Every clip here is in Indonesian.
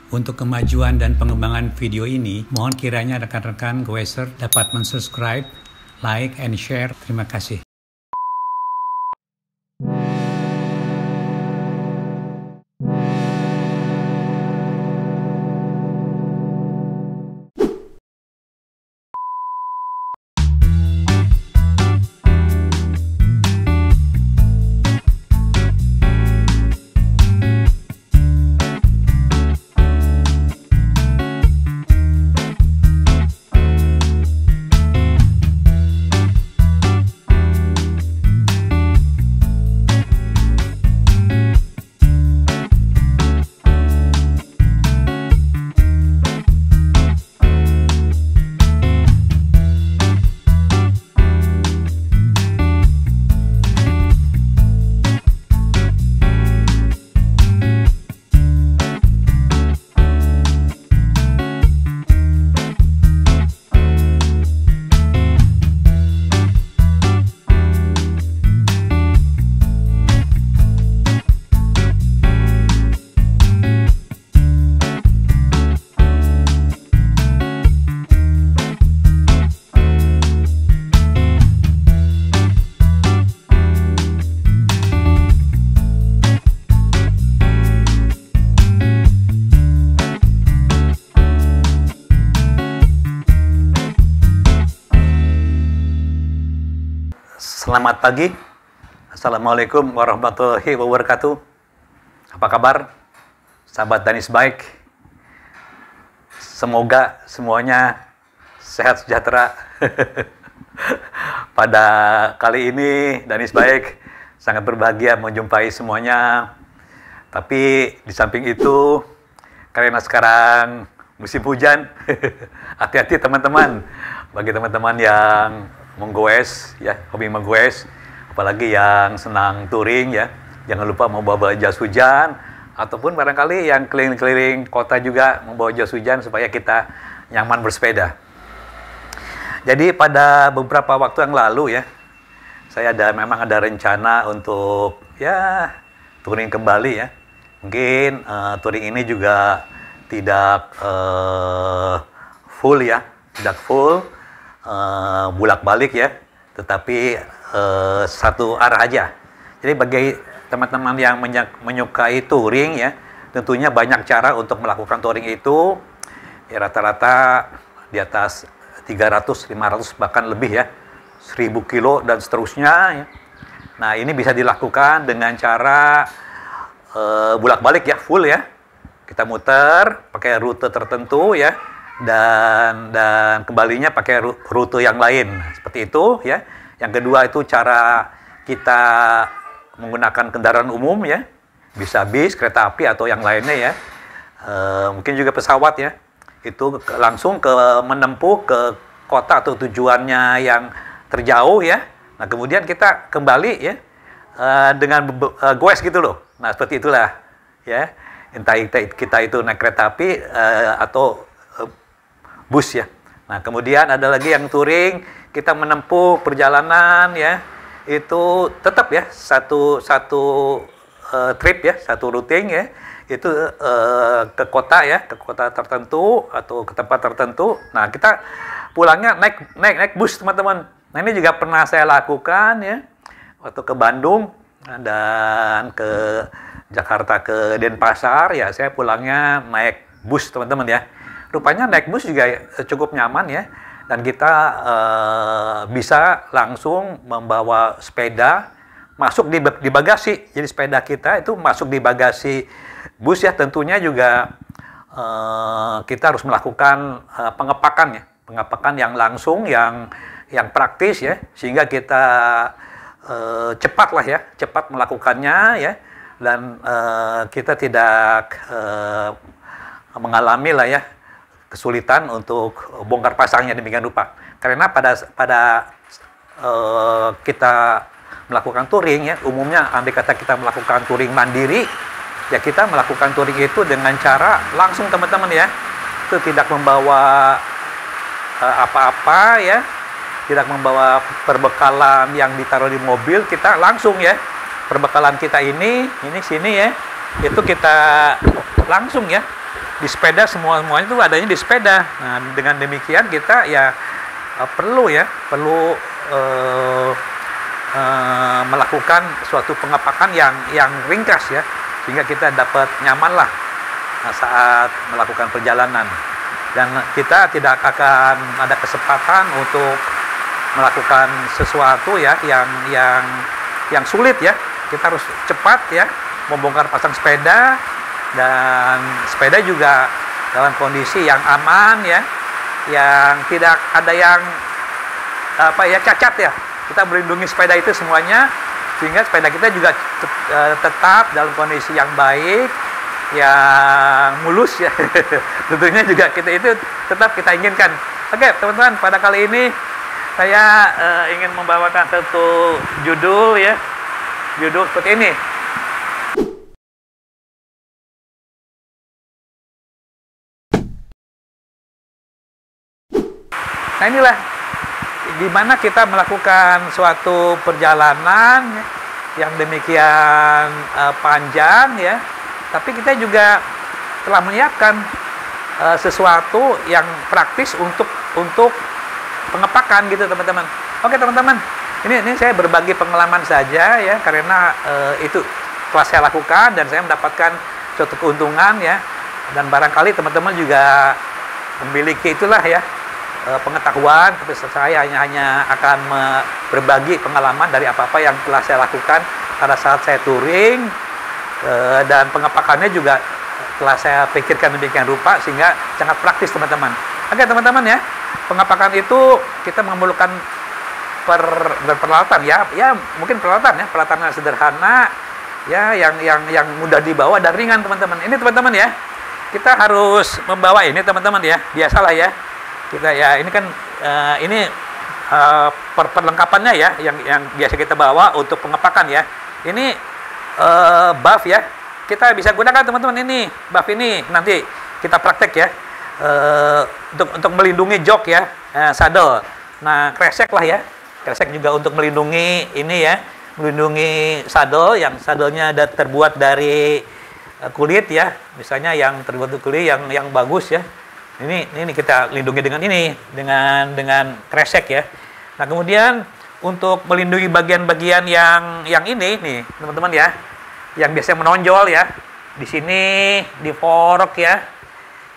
Untuk kemajuan dan pengembangan video ini, mohon kiranya rekan-rekan Goeser dapat mensubscribe, like, and share. Terima kasih. Selamat pagi. Assalamualaikum warahmatullahi wabarakatuh. Apa kabar? Sahabat Danis Baik. Semoga semuanya sehat sejahtera. Pada kali ini Danis Baik sangat berbahagia menjumpai semuanya. Tapi di samping itu, karena sekarang musim hujan, hati-hati teman-teman. Bagi teman-teman yang menggoes, ya, hobi menggoes, apalagi yang senang touring, ya, jangan lupa membawa jas hujan, ataupun barangkali yang keliling-keliling kota juga membawa jas hujan supaya kita nyaman bersepeda. Jadi pada beberapa waktu yang lalu, ya, saya memang ada rencana untuk, ya, touring kembali, ya. Mungkin touring ini juga tidak full, ya, tidak full. Bulak-balik, ya, tetapi satu arah aja. Jadi bagi teman-teman yang menyukai touring, ya, tentunya banyak cara untuk melakukan touring itu, ya, rata-rata di atas 300, 500 bahkan lebih, ya, 1000 kilo dan seterusnya, ya. Nah, ini bisa dilakukan dengan cara bulak-balik, ya, full, ya. Kita muter pakai rute tertentu, ya, dan kembalinya pakai rute yang lain, seperti itu, ya. Yang kedua itu cara kita menggunakan kendaraan umum, ya, bisa bis, kereta api atau yang lainnya, ya. Mungkin juga pesawat, ya, itu langsung menempuh ke kota atau tujuannya yang terjauh, ya. Nah, kemudian kita kembali, ya, dengan goes gitu loh. Nah, seperti itulah, ya. Entah kita itu naik kereta api atau bus, ya. Nah, kemudian ada lagi yang touring, kita menempuh perjalanan, ya, itu tetap, ya, satu trip, ya, satu routing, ya, itu ke kota, ya, ke kota tertentu atau ke tempat tertentu. Nah, kita pulangnya naik bus, teman-teman. Nah, ini juga pernah saya lakukan, ya, waktu ke Bandung dan ke Jakarta ke Denpasar, ya, saya pulangnya naik bus, teman-teman, ya. Rupanya naik bus juga cukup nyaman, ya, dan kita bisa langsung membawa sepeda masuk di bagasi. Jadi sepeda kita itu masuk di bagasi bus, ya. Tentunya juga kita harus melakukan pengepakan, ya, pengepakan yang langsung, yang praktis, ya, sehingga kita cepat lah, ya, cepat melakukannya, ya, dan kita tidak mengalami lah, ya, kesulitan untuk bongkar pasangnya demikian rupa. Karena pada kita melakukan touring, ya, umumnya andai kata kita melakukan touring mandiri, ya, kita melakukan touring itu dengan cara langsung, teman-teman, ya. Itu tidak membawa apa-apa, ya, tidak membawa perbekalan yang ditaruh di mobil, kita langsung, ya, perbekalan kita ini sini, ya, itu kita langsung, ya, di sepeda semuanya itu adanya di sepeda. Nah, dengan demikian kita ya perlu melakukan suatu pengepakan yang ringkas ya, sehingga kita dapat nyaman lah saat melakukan perjalanan, dan kita tidak akan ada kesempatan untuk melakukan sesuatu ya yang sulit ya. Kita harus cepat ya membongkar pasang sepeda, dan sepeda juga dalam kondisi yang aman ya, yang tidak ada yang cacat ya. Kita melindungi sepeda itu semuanya, sehingga sepeda kita juga tetap dalam kondisi yang baik, yang mulus ya. Tentunya juga itu tetap kita inginkan. Oke teman-teman, pada kali ini saya ingin membawakan satu judul seperti ini. Nah, inilah gimana kita melakukan suatu perjalanan yang demikian panjang ya, tapi kita juga telah menyiapkan sesuatu yang praktis untuk pengepakan gitu teman-teman. Oke teman-teman, ini saya berbagi pengalaman saja ya, karena itu telah saya lakukan dan saya mendapatkan suatu keuntungan ya, dan barangkali teman-teman juga memiliki itulah ya pengetahuan, tapi saya hanya akan berbagi pengalaman dari apa-apa yang telah saya lakukan pada saat saya touring, dan pengepakannya juga telah saya pikirkan demikian rupa sehingga sangat praktis teman-teman. Oke teman-teman ya, pengepakan itu kita memerlukan peralatan ya mungkin peralatan yang sederhana ya, yang mudah dibawa dan ringan teman-teman. Ini teman-teman ya, kita harus membawa ini teman-teman ya, biasalah ya. Kita ya ini kan perlengkapannya ya yang biasa kita bawa untuk pengepakan ya. Ini buff ya, kita bisa gunakan teman-teman. Ini buff ini nanti kita praktek ya, untuk melindungi jok ya, saddle. Nah kresek lah ya, kresek juga untuk melindungi ini ya, melindungi saddle yang saddlenya terbuat dari kulit ya, misalnya yang terbuat dari kulit yang bagus ya. Ini kita lindungi dengan ini, dengan kresek ya. Nah kemudian untuk melindungi bagian-bagian yang ini nih teman-teman ya, yang biasanya menonjol ya, di sini di fork ya,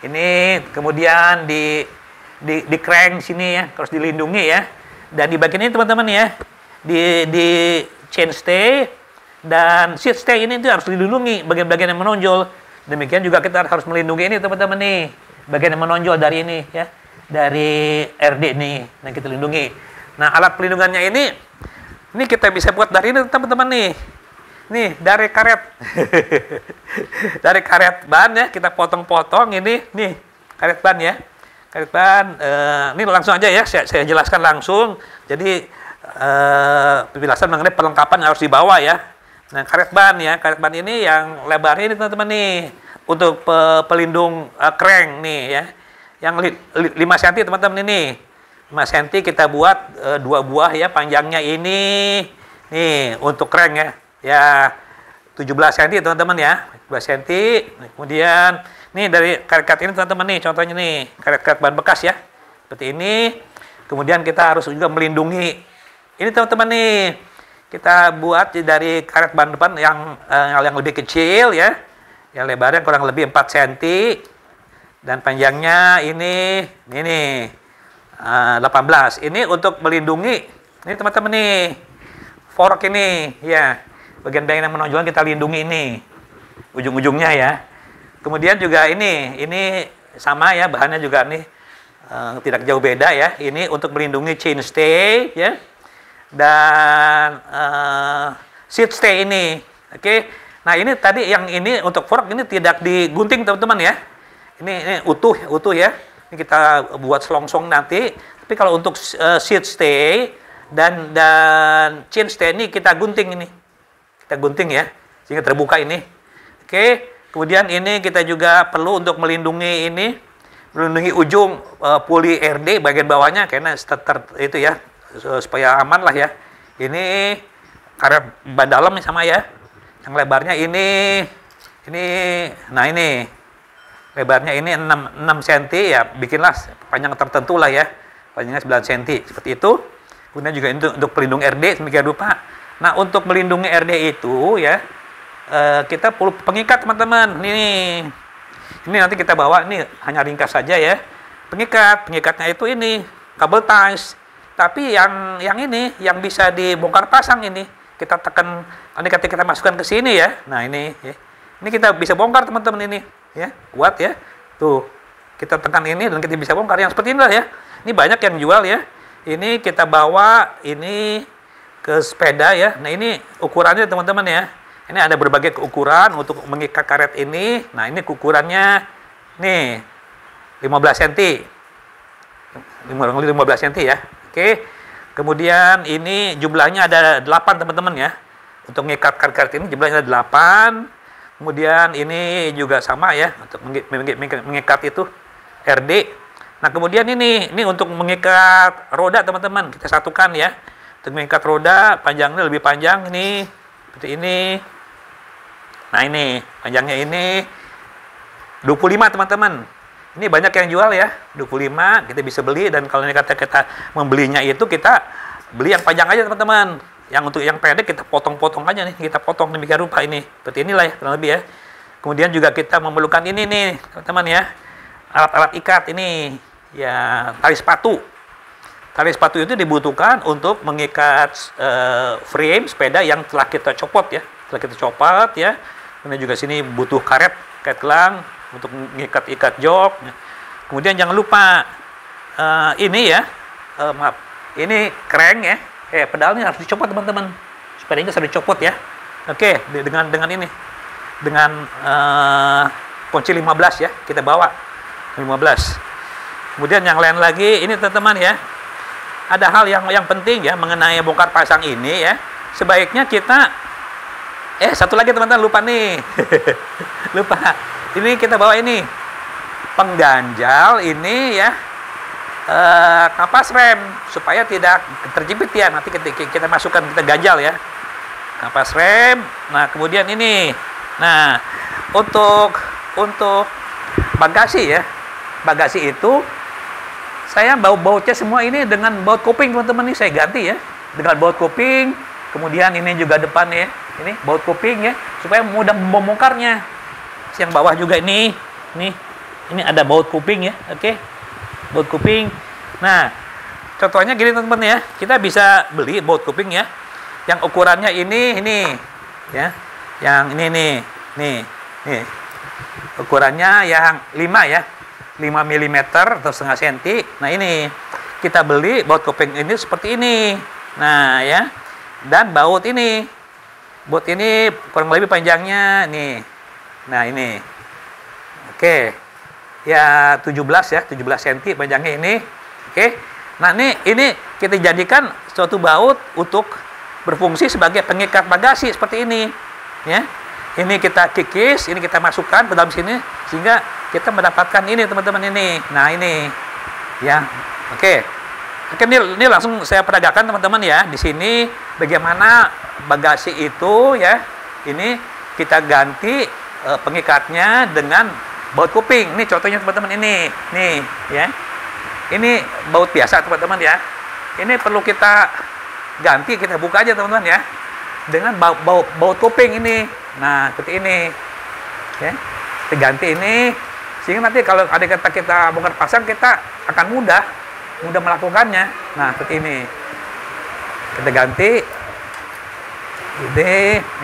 ini kemudian di crank sini ya, harus dilindungi ya. Dan di bagian ini teman-teman ya, di chain stay dan seat stay ini harus dilindungi bagian-bagian yang menonjol. Demikian juga kita harus melindungi ini teman-teman nih, bagian yang menonjol dari ini ya, dari RD nih, yang kita lindungi. Nah alat pelindungannya ini kita bisa buat dari ini teman-teman nih dari karet dari karet ban ya, kita potong-potong ini nih karet ban ya, karet ban. Ini langsung aja ya, saya jelaskan langsung. Jadi penjelasan mengenai perlengkapan yang harus dibawa ya. Nah karet ban ini yang lebarnya ini teman-teman nih, untuk pelindung crank nih ya, yang 5 cm teman-teman ini. 5 cm kita buat 2 buah ya, panjangnya ini nih untuk crank ya. Ya 17 cm teman-teman ya, 17 cm. Kemudian nih dari karet-karet ini teman-teman nih, contohnya nih karet-karet ban bekas ya, seperti ini. Kemudian kita harus juga melindungi ini teman-teman nih, kita buat dari karet ban depan yang lebih kecil ya, yang lebarnya kurang lebih 4 cm dan panjangnya ini 18. Ini untuk melindungi ini teman-teman nih, fork ini ya, bagian-bagian yang menonjol kita lindungi ini ujung-ujungnya ya. Kemudian juga ini sama ya, bahannya juga nih tidak jauh beda ya. Ini untuk melindungi chain stay ya, dan seat stay ini. Oke. Nah ini tadi yang ini untuk fork ini tidak digunting teman-teman ya. Ini utuh ya. Ini kita buat selongsong nanti. Tapi kalau untuk seat stay dan chain stay ini kita gunting ini. Kita gunting ya, sehingga terbuka ini. Oke. Kemudian ini kita juga perlu untuk melindungi ujung puli RD bagian bawahnya, karena itu ya, supaya aman lah ya. Ini karet ban dalam sama ya. Yang lebarnya ini, nah ini lebarnya ini 6 cm ya, bikinlah panjang tertentu lah ya, panjangnya 9 cm seperti itu. Kemudian juga untuk pelindung RD demikian rupa. Nah, untuk melindungi RD itu ya, kita perlu pengikat teman-teman. Ini nanti kita bawa, ini hanya ringkas saja ya. Pengikatnya itu ini kabel ties. Tapi yang ini yang bisa dibongkar pasang ini kita tekan, nanti kita masukkan ke sini ya. Nah ini ya. Ini kita bisa bongkar teman-teman ini ya, kuat ya. Tuh kita tekan ini dan kita bisa bongkar yang seperti inilah ya. Ini banyak yang jual ya. Ini kita bawa ini ke sepeda ya. Nah ini ukurannya teman-teman ya. Ini ada berbagai ukuran untuk mengikat karet ini. Nah ini ukurannya nih 15 cm. 15 cm ya. Oke. Kemudian ini jumlahnya ada 8 teman-teman ya. Untuk mengikat karet ini jumlahnya ada 8. Kemudian ini juga sama ya untuk mengikat itu RD. Nah kemudian ini untuk mengikat roda teman-teman, kita satukan ya. Untuk mengikat roda panjangnya lebih panjang ini seperti ini. Nah ini panjangnya ini 25 teman-teman. Ini banyak yang jual ya, 25 kita bisa beli, dan kalau ini kita membelinya itu kita beli yang panjang aja teman-teman. Yang untuk yang pendek kita potong-potong aja nih, kita potong demikian rupa ini. Seperti inilah ya, kurang lebih ya. Kemudian juga kita memerlukan ini nih, teman-teman ya. Alat-alat ikat ini, ya tali sepatu. Tali sepatu itu dibutuhkan untuk mengikat frame sepeda yang telah kita copot ya. Telah kita copot ya. Kemudian juga sini butuh karet gelang untuk mengikat jok. Kemudian jangan lupa ini ya, maaf, ini crank ya. Pedalnya harus dicopot teman-teman. Sepedanya harus dicopot ya. Oke, dengan ini. Dengan kunci 15 ya, kita bawa 15. Kemudian yang lain lagi ini teman-teman ya. Ada hal yang penting ya mengenai bongkar pasang ini ya. Sebaiknya kita satu lagi teman-teman, lupa nih. Lupa. Ini kita bawa ini pengganjal ini ya. Kapas rem supaya tidak terjepit ya, nanti kita masukkan, kita ganjal ya kapas rem. Nah kemudian ini, nah untuk bagasi ya, bagasi itu saya bautnya semua ini dengan baut kuping teman-teman, ini saya ganti ya dengan baut kuping. Kemudian ini juga depan ya, ini baut kuping ya supaya mudah membongkarnya. Yang bawah juga ini ada baut kuping ya. Oke. Baut kuping. Nah, contohnya gini teman-teman ya. Kita bisa beli baut kuping ya. Yang ukurannya ini ya. Yang ini nih. Ukurannya yang 5 ya. 5 mm atau setengah senti. Nah, ini kita beli baut kuping ini seperti ini. Nah, ya. Dan baut ini. Baut ini kurang lebih panjangnya nih. Nah, ini. Oke. Ya 17 cm panjangnya ini. Oke. Nah, ini kita jadikan suatu baut untuk berfungsi sebagai pengikat bagasi seperti ini, ya. Ini kita kikis, ini kita masukkan ke dalam sini sehingga kita mendapatkan ini teman-teman ini. Nah, ini. Ya. Oke. Oke, ini langsung saya peragakan teman-teman ya. Di sini bagaimana bagasi itu ya. Ini kita ganti pengikatnya dengan baut kuping. Ini contohnya teman-teman ini. Nih, ya. Ini baut biasa teman-teman ya. Ini perlu kita ganti, kita buka aja teman-teman ya. Dengan baut kuping ini. Nah, seperti ini. Ya. Kita ganti ini sehingga nanti kalau ada kata kita bongkar pasang kita akan mudah melakukannya. Nah, seperti ini. Kita ganti.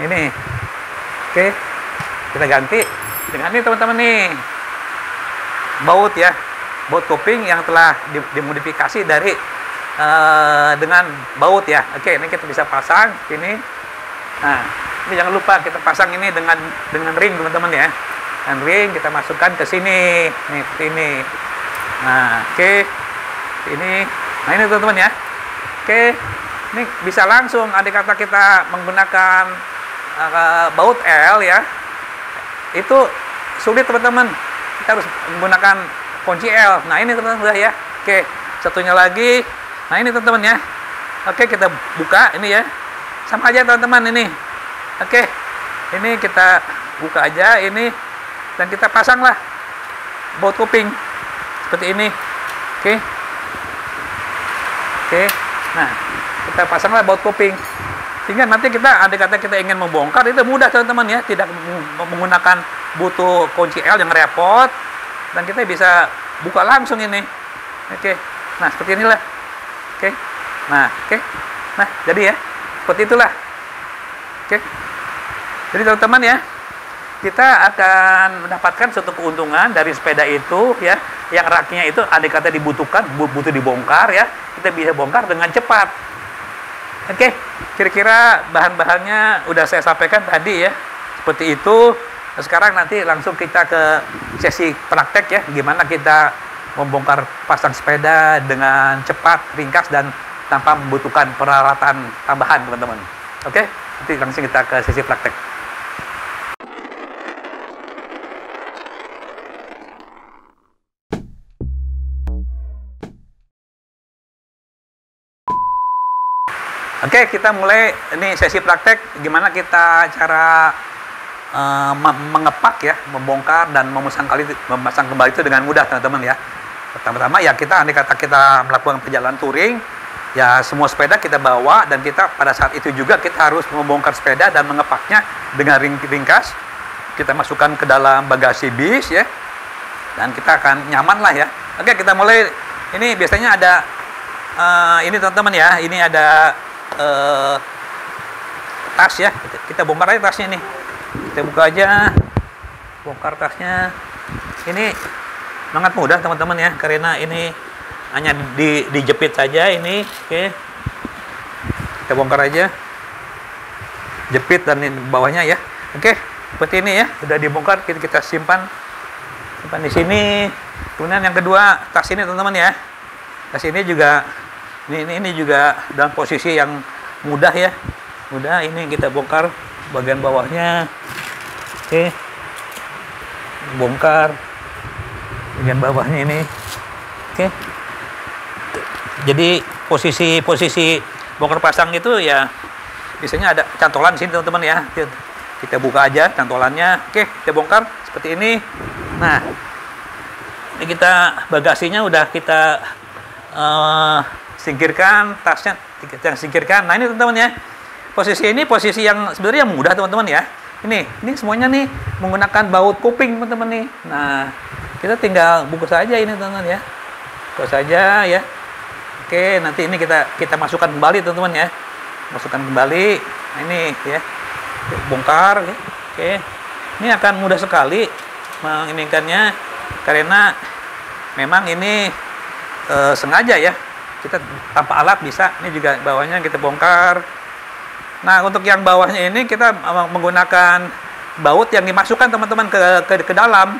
Ini. Oke. Kita ganti dengan ini teman-teman nih, baut ya, baut kuping yang telah dimodifikasi dari dengan baut ya. Oke, ini kita bisa pasang ini. Nah, ini jangan lupa kita pasang ini dengan ring teman-teman ya. Dan ring kita masukkan ke sini, nih seperti ini. Nah, oke, ini. Nah ini teman-teman ya. Oke, ini bisa langsung. Andai kata kita menggunakan baut L ya. Itu sulit teman-teman, kita harus menggunakan kunci L. Nah ini teman-teman sudah ya. Oke, satunya lagi. Nah ini teman-teman ya. Oke, kita buka ini ya, sama aja teman-teman ini. Oke, ini kita buka aja ini dan kita pasang lah. baut kuping seperti ini. Oke. Oke. Nah, kita pasanglah baut kuping. Sehingga nanti kita, andai kata kita ingin membongkar, itu mudah teman-teman ya, tidak menggunakan butuh kunci L yang repot, dan kita bisa buka langsung ini. Oke. Nah, seperti inilah. Oke. Nah, oke. Nah, jadi ya, seperti itulah. Oke. Jadi teman-teman ya, kita akan mendapatkan suatu keuntungan dari sepeda itu ya, yang raknya itu andai kata dibutuhkan, butuh dibongkar ya, kita bisa bongkar dengan cepat. Oke, kira-kira bahan-bahannya udah saya sampaikan tadi ya, seperti itu. Sekarang nanti langsung kita ke sesi praktek ya, gimana kita membongkar pasang sepeda dengan cepat, ringkas, dan tanpa membutuhkan peralatan tambahan teman-teman. Oke, nanti langsung kita ke sesi praktek. Oke, kita mulai ini sesi praktek gimana kita cara mengepak ya, membongkar dan memasang kembali itu dengan mudah teman-teman ya. Pertama-tama ya, kita andai kata kita melakukan perjalanan touring ya, semua sepeda kita bawa, dan kita pada saat itu juga kita harus membongkar sepeda dan mengepaknya dengan ringkas. Kita masukkan ke dalam bagasi bis ya, dan kita akan nyaman lah ya. Oke, kita mulai. Ini biasanya ada ini teman-teman ya, ini ada tas ya, kita bongkar aja tasnya nih, kita buka aja, bongkar tasnya. Ini sangat mudah teman-teman ya, karena ini hanya dijepit saja ini. Oke, kita bongkar aja, jepit dan ini bawahnya ya. Oke, seperti ini ya, sudah dibongkar, kita simpan di sini. Kemudian yang kedua, tas ini teman-teman ya, tas ini juga ini juga dalam posisi yang mudah ya, mudah. Ini kita bongkar bagian bawahnya. Oke, bongkar bagian bawahnya ini. Oke, jadi posisi bongkar pasang itu ya, biasanya ada cantolan di sini teman-teman ya, kita buka aja cantolannya. Oke, kita bongkar seperti ini. Nah, ini kita bagasinya udah kita singkirkan, tasnya kita singkirkan. Nah, ini teman-teman ya, posisi ini posisi yang sebenarnya mudah teman-teman ya. Ini semuanya nih menggunakan baut kuping teman-teman nih. Nah, kita tinggal bungkus saja ini teman-teman ya, bungkus saja ya. Oke, nanti ini kita masukkan kembali teman-teman ya, masukkan kembali. Nah, ini ya, bongkar ya. Oke, ini akan mudah sekali menginikannya, karena memang ini sengaja ya, kita tanpa alat bisa. Ini juga bawahnya kita bongkar. Nah, untuk yang bawahnya ini kita menggunakan baut yang dimasukkan teman-teman ke dalam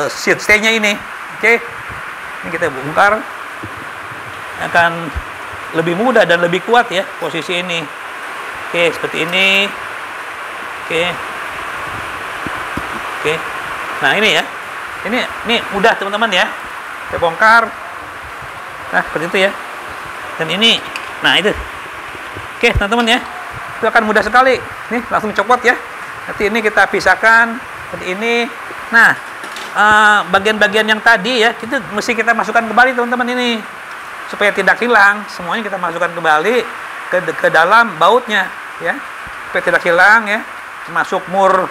seat stay-nya ini. Oke, ini kita bongkar, akan lebih mudah dan lebih kuat ya posisi ini. Oke, seperti ini. Oke. Nah, ini ya. Ini mudah teman-teman ya. Kita bongkar. Nah, seperti itu ya. Dan ini, nah itu. Oke, teman-teman ya. Itu akan mudah sekali. Nih, langsung copot ya. Nanti ini kita pisahkan seperti ini. Nah, bagian-bagian yang tadi ya, itu mesti kita masukkan kembali teman-teman ini, supaya tidak hilang. Semuanya kita masukkan kembali ke dalam bautnya ya, supaya tidak hilang ya. Masuk mur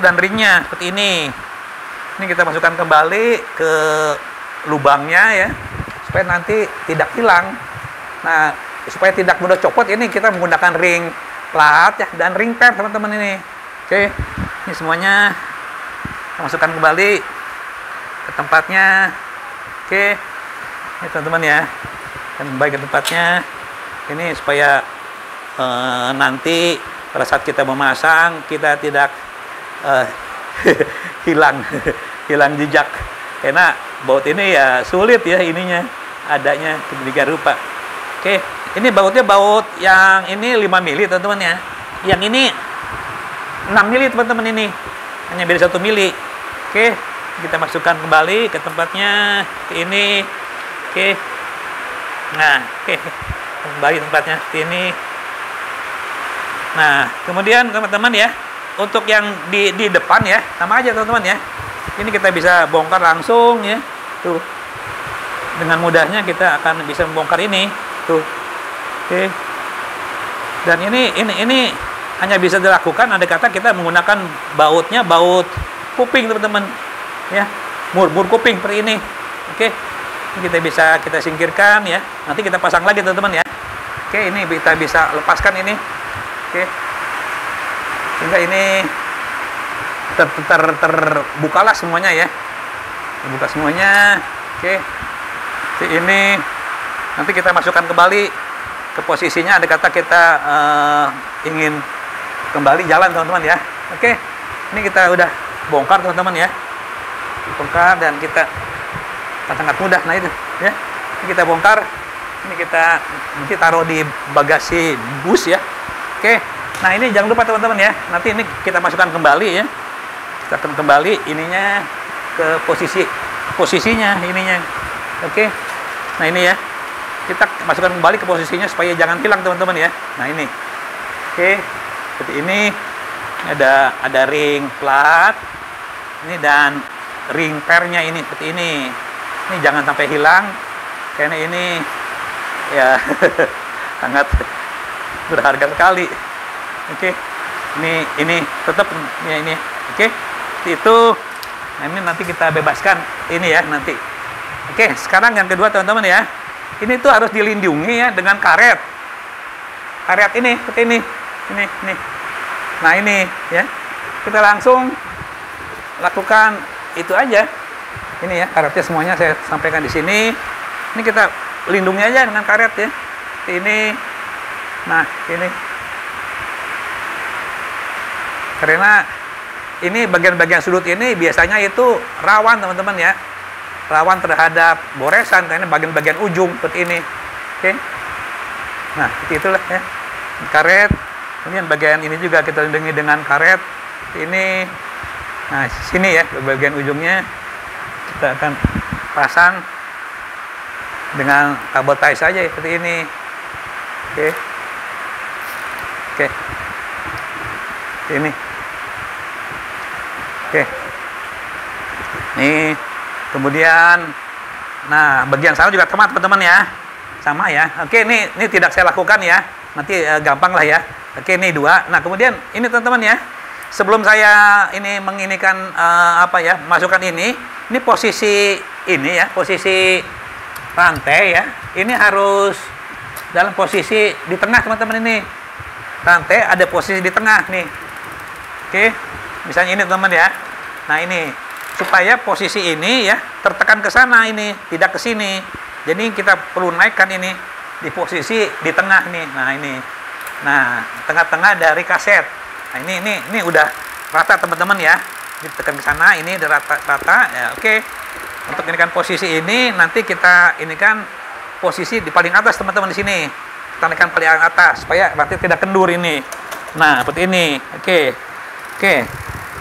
dan ringnya seperti ini. Ini kita masukkan kembali ke lubangnya ya, supaya nanti tidak hilang. Nah, supaya tidak mudah copot, ini kita menggunakan ring plat ya, dan ring per teman-teman ini. Oke, ini semuanya kita masukkan kembali ke tempatnya. Oke, ini teman-teman ya, dan kembali ke tempatnya. Ini supaya nanti pada saat kita memasang, kita tidak hilang jejak, karena baut ini ya sulit ya ininya adanya sedemikian rupa. Oke, ini bautnya baut yang ini 5 mili teman-teman ya, yang ini 6 mili teman-teman, ini hanya beda 1 mili. Oke, kita masukkan kembali ke tempatnya, ke ini. Oke, nah oke, kembali tempatnya seperti ini. Nah, kemudian teman-teman ya, untuk yang di depan ya, sama aja teman-teman ya. Ini kita bisa bongkar langsung ya. Tuh. Dengan mudahnya kita akan bisa membongkar ini. Tuh. Oke. Dan ini hanya bisa dilakukan andai kata kita menggunakan bautnya baut kuping teman-teman. Ya. Mur kuping seperti ini. Oke. Ini kita singkirkan ya. Nanti kita pasang lagi teman-teman ya. Oke, ini kita bisa lepaskan ini. Oke. Sehingga ini terbukalah semuanya ya. Terbuka semuanya. Oke. Ini nanti kita masukkan kembali ke posisinya andai kata kita ingin kembali jalan teman-teman ya. Oke. Ini kita udah bongkar teman-teman ya. Bongkar dan kita sangat mudah. Nah itu ya. Ini kita bongkar. Ini kita nanti taruh di bagasi bus ya. Oke. Nah ini jangan lupa teman-teman ya. Nanti ini kita masukkan kembali ya. Kita akan kembali ininya ke posisinya ininya. Oke. Nah ini ya. Kita masukkan kembali ke posisinya supaya jangan hilang teman-teman ya. Nah ini. Oke. Seperti ini. Ada ring plat. Ini dan ring pernya ini seperti ini. Ini jangan sampai hilang. Karena ini ya sangat berharga sekali. Oke. Ini tetap ya ini. Oke. Itu nah ini nanti kita bebaskan ini ya nanti. Oke, sekarang yang kedua teman-teman ya. Ini tuh harus dilindungi ya dengan karet. Karet ini seperti ini. Ini. Nah, ini ya. Kita langsung lakukan itu aja. Ini ya, karetnya semuanya saya sampaikan di sini. Ini kita lindungi aja dengan karet ya. Ini. Nah, ini. Karena ini bagian-bagian sudut ini biasanya itu rawan teman-teman ya. Rawan terhadap boresan karena bagian-bagian ujung seperti ini. Oke. Nah, seperti itulah ya. Karet. Kemudian bagian ini juga kita lindungi dengan karet. Ini. Nah, sini ya bagian ujungnya kita akan pasang dengan kabel tie saja seperti ini. Oke. Oke. Ini. Oke. Nih, kemudian nah, bagian sana juga sama teman-teman ya. Sama ya. Oke, ini tidak saya lakukan ya. Nanti gampang lah ya. Oke, ini dua. Nah, kemudian ini teman-teman ya. Sebelum saya ini menginikan masukkan ini posisi ini ya, posisi rantai ya. Ini harus dalam posisi di tengah teman-teman ini. Rantai ada posisi di tengah nih. Oke. Misalnya ini teman-teman ya. Nah, ini supaya posisi ini ya tertekan ke sana ini, tidak ke sini. Jadi kita perlu naikkan ini di posisi di tengah nih. Nah, ini. Nah, tengah-tengah dari kaset. Nah, ini udah rata teman-teman ya. Ditekan ke sana, ini udah rata ya. Oke. Untuk ini kan posisi ini nanti kita ini kan posisi di paling atas teman-teman di sini. Kita naikkan paling atas supaya nanti tidak kendur ini. Nah, seperti ini. Oke.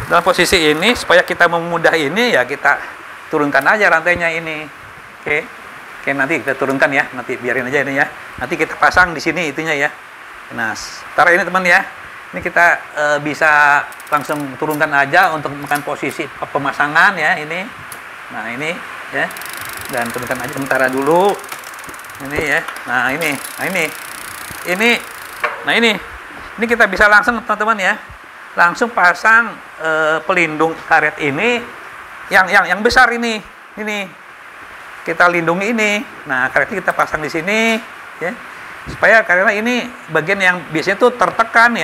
Dalam posisi ini supaya kita memudah ini ya kita turunkan aja rantainya ini. Oke, nanti kita turunkan ya. Nanti biarin aja ini ya. Nanti kita pasang di sini itunya ya. Nah, sekarang ini teman ya. Ini kita bisa langsung turunkan aja untuk menekan posisi pemasangan ya ini. Nah, ini ya. Dan turunkan aja sementara dulu. Ini ya. Nah, ini. Ini kita bisa langsung teman-teman ya. Langsung pasang pelindung karet ini yang besar ini kita lindungi ini. Nah, karetnya kita pasang di sini ya supaya karena ini bagian yang biasanya tuh tertekan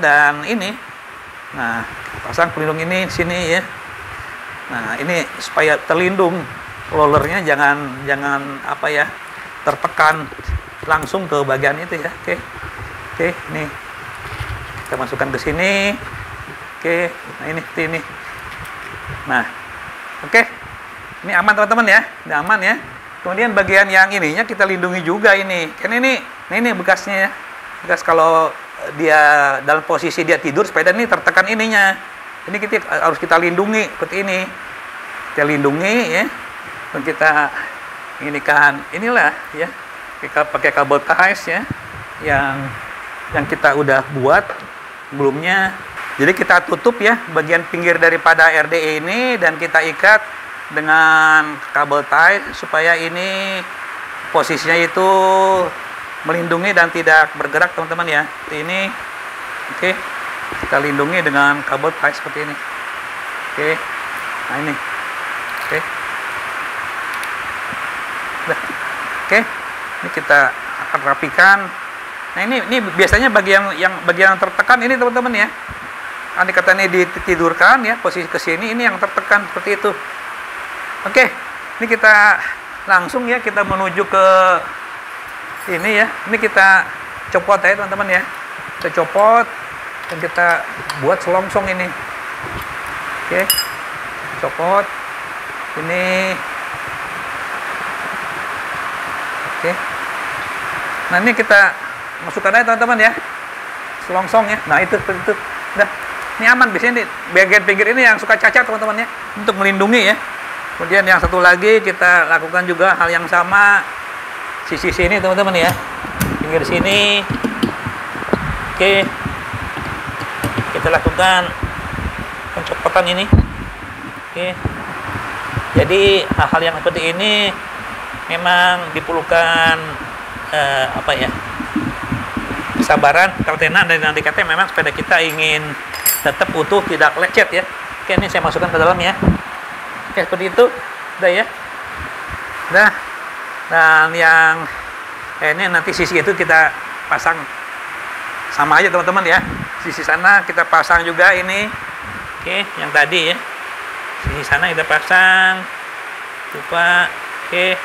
dan ini. Nah, pasang pelindung ini sini ya. Nah, ini supaya terlindung, rollernya jangan tertekan langsung ke bagian itu ya. Oke, nih kita masukkan ke sini. Oke, nah ini. Nah, oke. Ini aman teman-teman ya. Ini aman ya. Kemudian bagian yang ininya kita lindungi juga ini. Kan ini bekasnya ya. Bekas kalau dia dalam posisi dia tidur sepeda ini tertekan ininya. Ini harus kita lindungi seperti ini. Kita lindungi ya. Dan kita inilah ya. Kita pakai kabel ties ya. Yang kita udah buat sebelumnya. Jadi kita tutup ya bagian pinggir daripada RDE ini dan kita ikat dengan kabel tie supaya ini posisinya itu melindungi dan tidak bergerak teman-teman ya. Seperti ini. Oke. Kita lindungi dengan kabel tie seperti ini. Oke. Nah ini. Oke. Udah. Oke. Ini kita akan rapikan. Nah ini biasanya bagian yang tertekan ini teman-teman ya. Andai kata ini ditidurkan ya, posisi ke sini ini yang tertekan seperti itu. Oke, ini kita langsung ya kita menuju ke ini ya. Ini kita copot ya teman-teman ya. Kita copot dan kita buat selongsong ini. Oke, copot ini. Oke. Nah ini kita masukkan aja teman-teman ya. Selongsong ya. Nah itu seperti itu. Udah. Ini aman, biasanya di bagian pinggir ini yang suka cacat teman-teman ya, untuk melindungi ya. Kemudian yang satu lagi kita lakukan juga hal yang sama sisi sini teman-teman ya, pinggir sini. Oke, kita lakukan pencopotan ini. Oke, jadi hal-hal yang seperti ini memang diperlukan apa ya, kesabaran, ketenaran dan nanti memang sepeda kita ingin tetap utuh, tidak lecet ya. Oke, ini saya masukkan ke dalam ya. Oke, seperti itu. Udah ya. Udah. Dan yang ini nanti sisi itu kita pasang sama aja teman-teman ya. Sisi sana kita pasang juga ini. Oke, yang tadi ya. Sisi sana kita pasang. Lupa. Oke.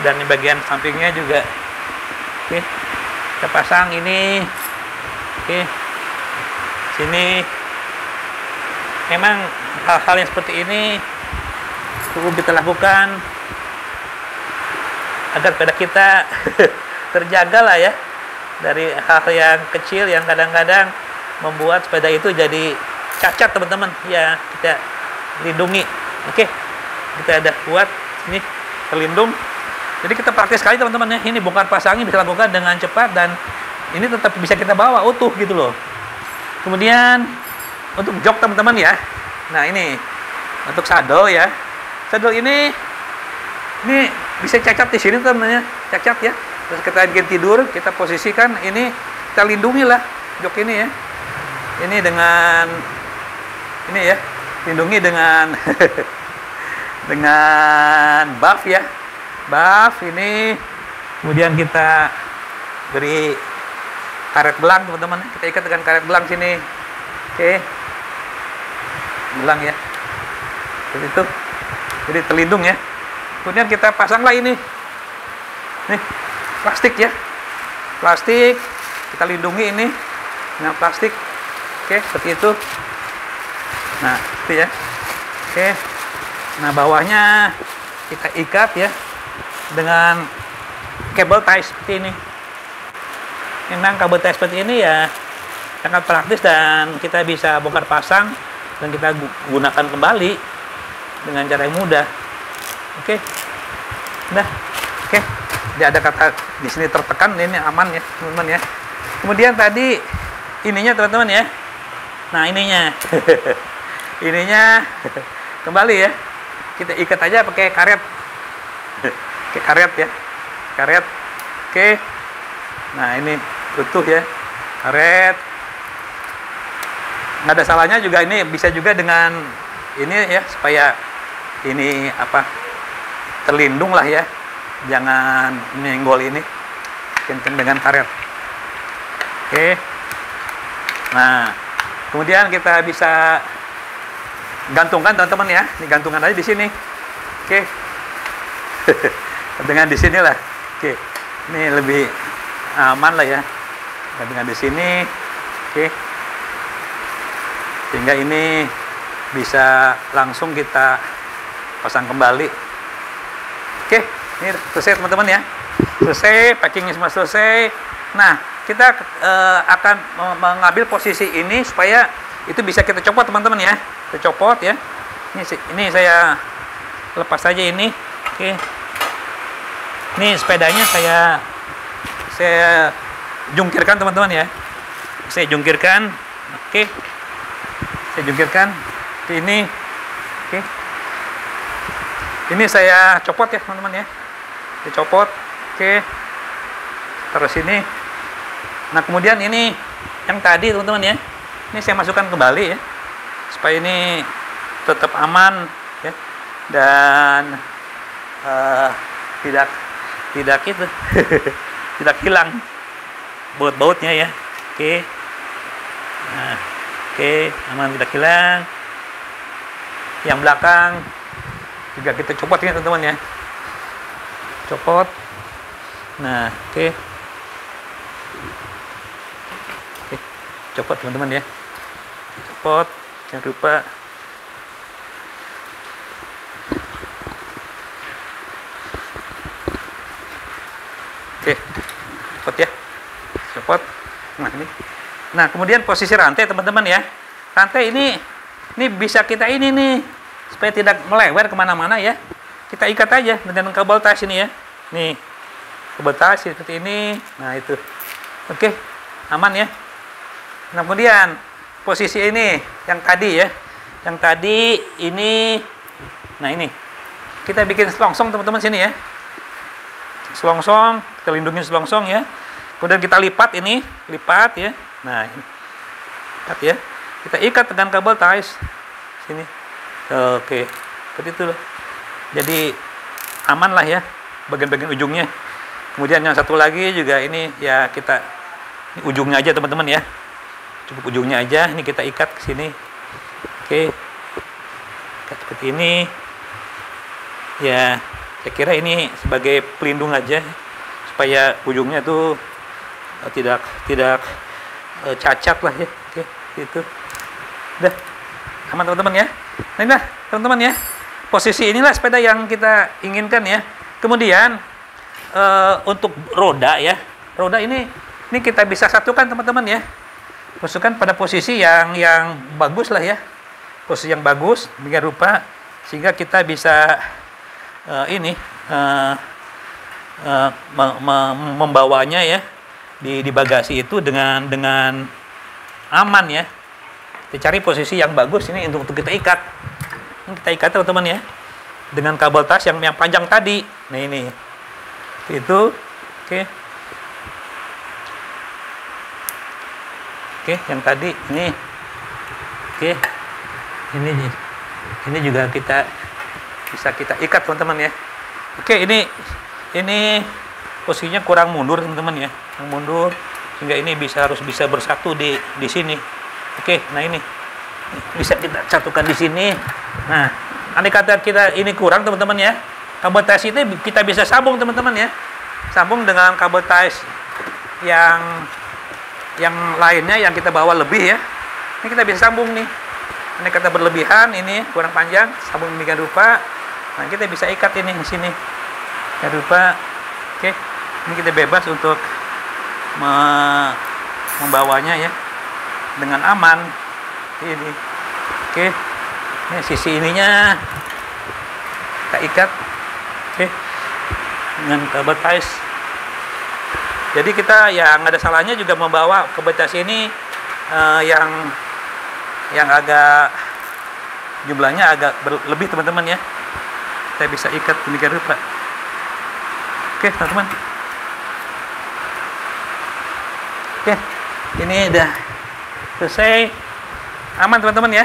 Dan di bagian sampingnya juga. Oke. Kita pasang ini. Oke. Sini memang hal-hal yang seperti ini perlu kita lakukan agar sepeda kita terjaga lah ya dari hal yang kecil yang kadang-kadang membuat sepeda itu jadi cacat teman-teman ya. Kita lindungi. Oke, kita ada buat ini terlindung. Jadi kita praktis sekali teman-teman ya. Ini bongkar pasangnya bisa lakukan dengan cepat dan ini tetap bisa kita bawa utuh gitu loh. Kemudian untuk jok teman-teman ya. Nah ini untuk saddle ya. Saddle ini bisa cacat di sini teman-teman ya, cacat ya. Terus kita bikin tidur, kita posisikan ini, kita lindungi lah jok ini ya. Ini dengan ini ya, lindungi dengan dengan buff ya. Buff ini kemudian kita beri karet belang teman-teman, kita ikat dengan karet belang sini. Oke, belang ya, seperti itu, jadi terlindung ya. Kemudian kita pasanglah ini nih plastik ya, plastik kita lindungi ini dengan plastik. Oke, seperti itu. Nah itu ya. Oke, nah bawahnya kita ikat ya dengan kabel tie seperti ini. Memang kabel tie seperti ini ya sangat praktis dan kita bisa bongkar pasang dan kita gunakan kembali dengan cara yang mudah. Oke, nah, oke, tidak ada kata di sini tertekan, ini aman ya teman-teman ya. Kemudian tadi ininya teman-teman ya, nah ininya, ininya kembali ya, kita ikat aja pakai karet, pakai karet ya, karet. Oke, nah ini utuh ya, karet. Nggak ada salahnya juga ini bisa juga dengan ini ya, supaya ini apa, terlindung lah ya, jangan menyenggol ini dengan karet. Oke, nah kemudian kita bisa gantungkan teman-teman ya, digantungkan aja di sini. Oke, dengan di sinilah. Oke, ini lebih aman lah ya, dengan di sini. Oke, sehingga ini bisa langsung kita pasang kembali. Oke, ini selesai teman-teman ya, selesai, packingnya semua selesai. Nah, kita akan mengambil posisi ini supaya itu bisa kita copot teman-teman ya, kita copot ya. Ini saya lepas saja ini. Oke, ini sepedanya saya jungkirkan teman-teman ya. Saya jungkirkan. Oke. Saya jungkirkan ke ini. Oke. Ini saya copot ya, teman-teman ya. Saya copot. Oke. Taruh sini. Nah, kemudian ini yang tadi, teman-teman ya. Ini saya masukkan kembali ya. Supaya ini tetap aman ya. Dan tidak itu tidak hilang baut-bautnya ya. Oke. Nah, oke, aman, tidak hilang. Yang belakang juga kita copot ini, teman-teman ya. Copot. Nah, oke. Oke, copot teman-teman ya. Copot, jangan lupa. Oke, copot ya. Copot. Nah, ini. Nah, kemudian posisi rantai, teman-teman ya. Rantai ini bisa kita ini nih, supaya tidak melebar kemana-mana ya. Kita ikat aja dengan kabel tas ini ya. Nih, kabel tas seperti ini. Nah, itu. Oke, aman ya. Nah, kemudian posisi ini yang tadi ya. Yang tadi ini. Nah, ini. Kita bikin selongsong, teman-teman, sini ya. Selongsong, kita lindungin selongsong ya. Kemudian kita lipat ini, lipat ya. Nah, ini. Lipat ya. Kita ikat dengan kabel ties sini. Oke, seperti itu loh. Jadi aman lah ya bagian-bagian ujungnya. Kemudian yang satu lagi juga ini ya, kita ini ujungnya aja, teman-teman ya. Cukup ujungnya aja. Ini kita ikat ke sini. Oke. Ikat seperti ini. Ya, saya kira ini sebagai pelindung aja supaya ujungnya tuh tidak cacat lah ya. Oke, gitu. Udah aman, teman-teman ya. Nah, inilah teman-teman ya, posisi inilah sepeda yang kita inginkan ya. Kemudian untuk roda ya, roda ini kita bisa satukan, teman-teman ya. Masukkan pada posisi yang bagus lah ya, posisi yang bagus demikian rupa sehingga kita bisa membawanya ya di bagasi itu dengan aman ya. Kita cari posisi yang bagus ini untuk kita ikat. Ini kita ikat, teman-teman ya, dengan kabel tas yang panjang tadi. Nah, ini itu. Oke. Oke, yang tadi ini. Oke. Ini juga bisa kita ikat, teman-teman ya. Oke, ini posisinya kurang mundur, teman-teman ya. Yang mundur sehingga ini harus bisa bersatu di sini. Oke, nah ini bisa kita satukan di sini. Nah, andai kata kita ini kurang, teman-teman ya, kabel ties itu kita bisa sambung, teman-teman ya. Sambung dengan kabel ties yang lainnya yang kita bawa lebih ya. Ini kita bisa sambung nih. Andai kata berlebihan, ini kurang panjang, sambung demikian rupa. Nah, kita bisa ikat ini di sini. Demikian rupa. Oke, ini kita bebas untuk membawanya ya dengan aman. Ini. Oke. Ini sisi ininya kita ikat. Oke. Dengan kabel ties. Jadi kita ya nggak ada salahnya juga membawa kabel ties ini yang agak jumlahnya agak berlebih, teman-teman ya. Kita bisa ikat demikian rupa. Oke, teman-teman. Oke, ini udah selesai. Aman, teman-teman ya.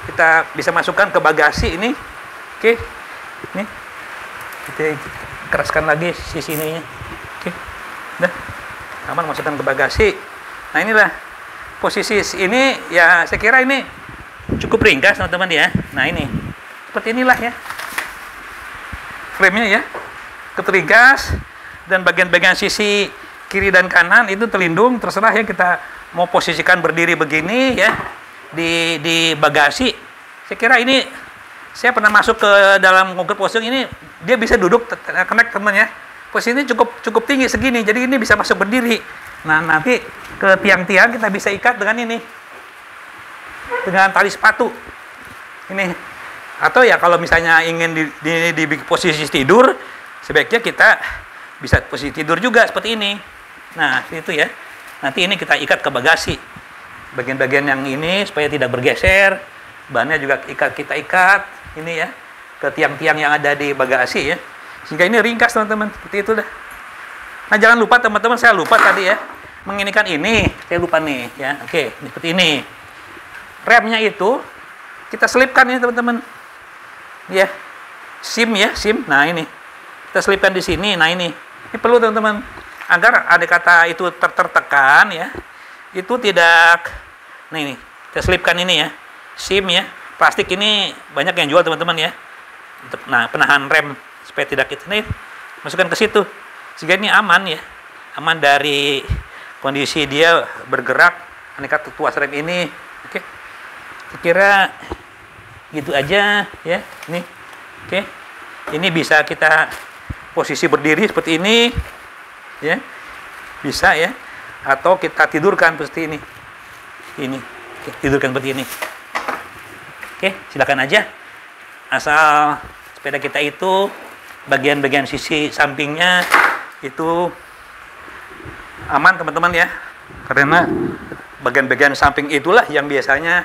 Kita bisa masukkan ke bagasi ini. Oke. Ini. Kita keraskan lagi sisi ininya. Oke. Udah. Aman, masukkan ke bagasi. Nah, inilah posisi ini ya, saya kira ini cukup ringkas, teman-teman ya. Nah, ini. Seperti inilah ya. Frame-nya ya. Keteringkas dan bagian-bagian sisi kiri dan kanan itu terlindung, terserah ya kita mau posisikan berdiri begini ya di bagasi. Saya kira ini saya pernah masuk ke dalam konkret posting ini, dia bisa duduk connect, teman ya. Posisi ini cukup tinggi segini, jadi ini bisa masuk berdiri. Nah, nanti ke tiang-tiang kita bisa ikat dengan ini, dengan tali sepatu ini. Atau ya kalau misalnya ingin di posisi tidur, sebaiknya kita bisa posisi tidur juga seperti ini. Nah, itu ya. Nanti ini kita ikat ke bagasi. Bagian-bagian yang ini supaya tidak bergeser. Bannya juga kita ikat ini ya ke tiang-tiang yang ada di bagasi ya. Sehingga ini ringkas teman-teman, seperti itu dah. Nah jangan lupa teman-teman, saya lupa tadi ya menginikan ini, saya lupa nih ya. Oke, seperti ini. Remnya itu kita selipkan ini teman-teman. Ya. SIM ya, SIM. Nah ini. Kita selipkan di sini. Nah ini. Ini perlu teman-teman agar ada kata itu tertekan ya. Itu tidak. Nah ini. Kita selipkan ini ya. SIM ya. Plastik ini banyak yang jual teman-teman ya. Untuk penahan rem supaya tidak itu nih. Masukkan ke situ. Sehingga ini aman ya. Aman dari kondisi dia bergerak aneka tuas rem ini. Oke. Kira gitu aja ya. Ini. Oke. Ini bisa kita posisi berdiri seperti ini. Ya. Bisa ya. Atau kita tidurkan seperti ini. Ini. Tidurkan seperti ini. Oke, silakan aja. Asal sepeda kita itu bagian-bagian sisi sampingnya itu aman teman-teman ya. Karena bagian-bagian samping itulah yang biasanya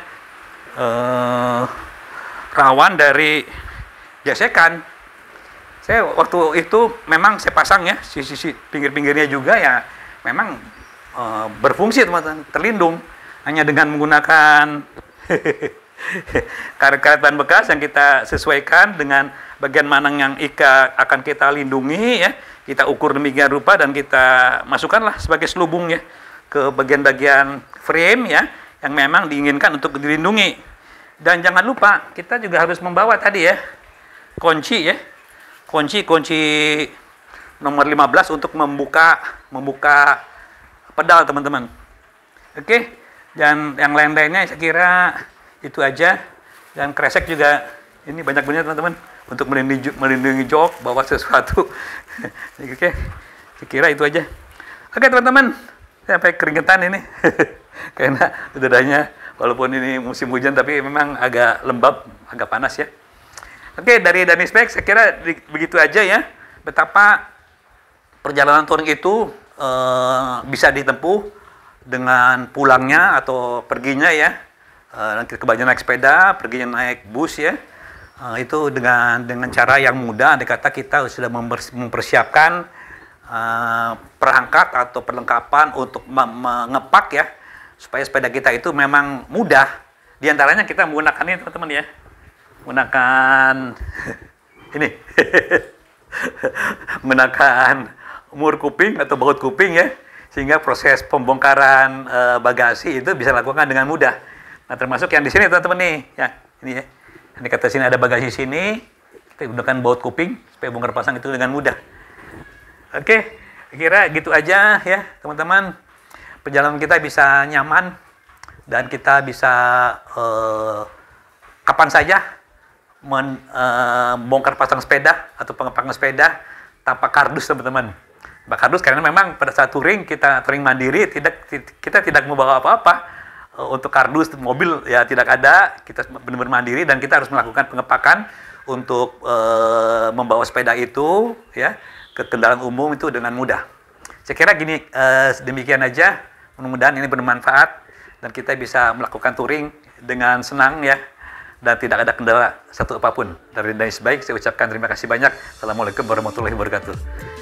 rawan dari gesekan. Saya waktu itu memang saya pasang ya sisi pinggir-pinggirnya juga ya memang berfungsi teman-teman, terlindung hanya dengan menggunakan karet-karet ban bekas yang kita sesuaikan dengan bagian mana yang akan kita lindungi ya, kita ukur demikian rupa dan kita masukkanlah sebagai selubung ya ke bagian-bagian frame ya yang memang diinginkan untuk dilindungi. Dan jangan lupa kita juga harus membawa tadi ya kunci ya, kunci nomor 15 untuk membuka pedal teman-teman. Oke, dan yang lain-lainnya saya kira itu aja. Dan kresek juga ini banyak benar teman-teman untuk melindungi jok bawa sesuatu. Oke, saya kira itu aja. Oke teman-teman, saya sampai keringetan ini karena udahnya walaupun ini musim hujan tapi memang agak lembab, agak panas ya. Oke, dari Danispec saya kira begitu aja ya. Betapa perjalanan touring itu bisa ditempuh dengan pulangnya atau perginya ya. Nanti kebanyakan naik sepeda, perginya naik bus ya. Itu dengan cara yang mudah. Andai kata kita sudah mempersiapkan perangkat atau perlengkapan untuk mengepak ya, supaya sepeda kita itu memang mudah. Di antaranya kita menggunakan ini teman-teman ya, menggunakan ini, menggunakan mur kuping atau baut kuping ya, sehingga proses pembongkaran bagasi itu bisa dilakukan dengan mudah. Nah termasuk yang di sini teman-teman nih, ya ini ya, ini kata sini ada bagasi sini, kita gunakan baut kuping supaya bongkar pasang itu dengan mudah. Oke, kira gitu aja ya teman-teman. Perjalanan kita bisa nyaman dan kita bisa kapan saja bongkar pasang sepeda atau pengepakan sepeda tanpa kardus teman-teman. Tanpa kardus karena memang pada saat touring kita touring mandiri kita tidak membawa apa-apa. Untuk kardus mobil ya tidak ada, kita benar-benar mandiri dan kita harus melakukan pengepakan untuk membawa sepeda itu ya ke kendaraan umum itu dengan mudah. Saya kira gini, demikian aja. Mudah-mudahan ini bermanfaat dan kita bisa melakukan touring dengan senang ya dan tidak ada kendala satu apapun. Dari Danispec saya ucapkan terima kasih banyak. Assalamualaikum warahmatullahi wabarakatuh.